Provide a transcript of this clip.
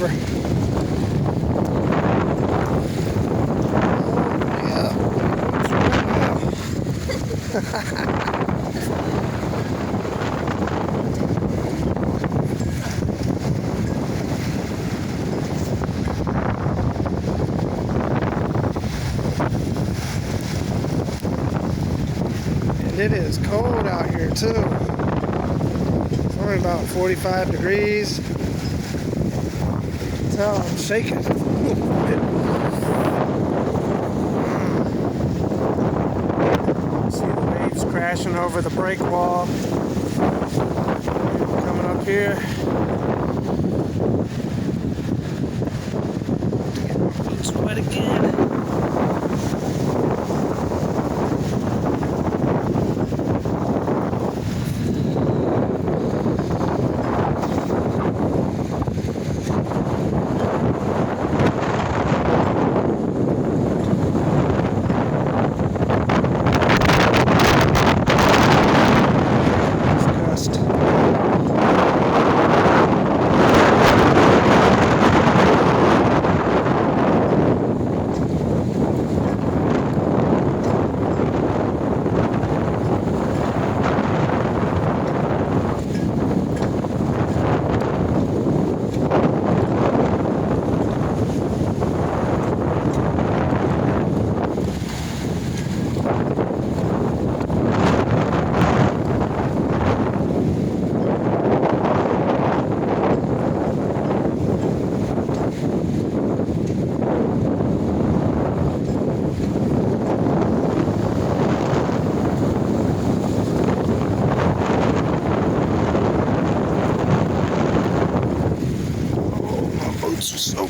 over. Yeah. And it is cold out here too. It's only about 45 degrees. Tell I'm shaking. See the waves crashing over the break wall. Coming up here. Boots wet again. So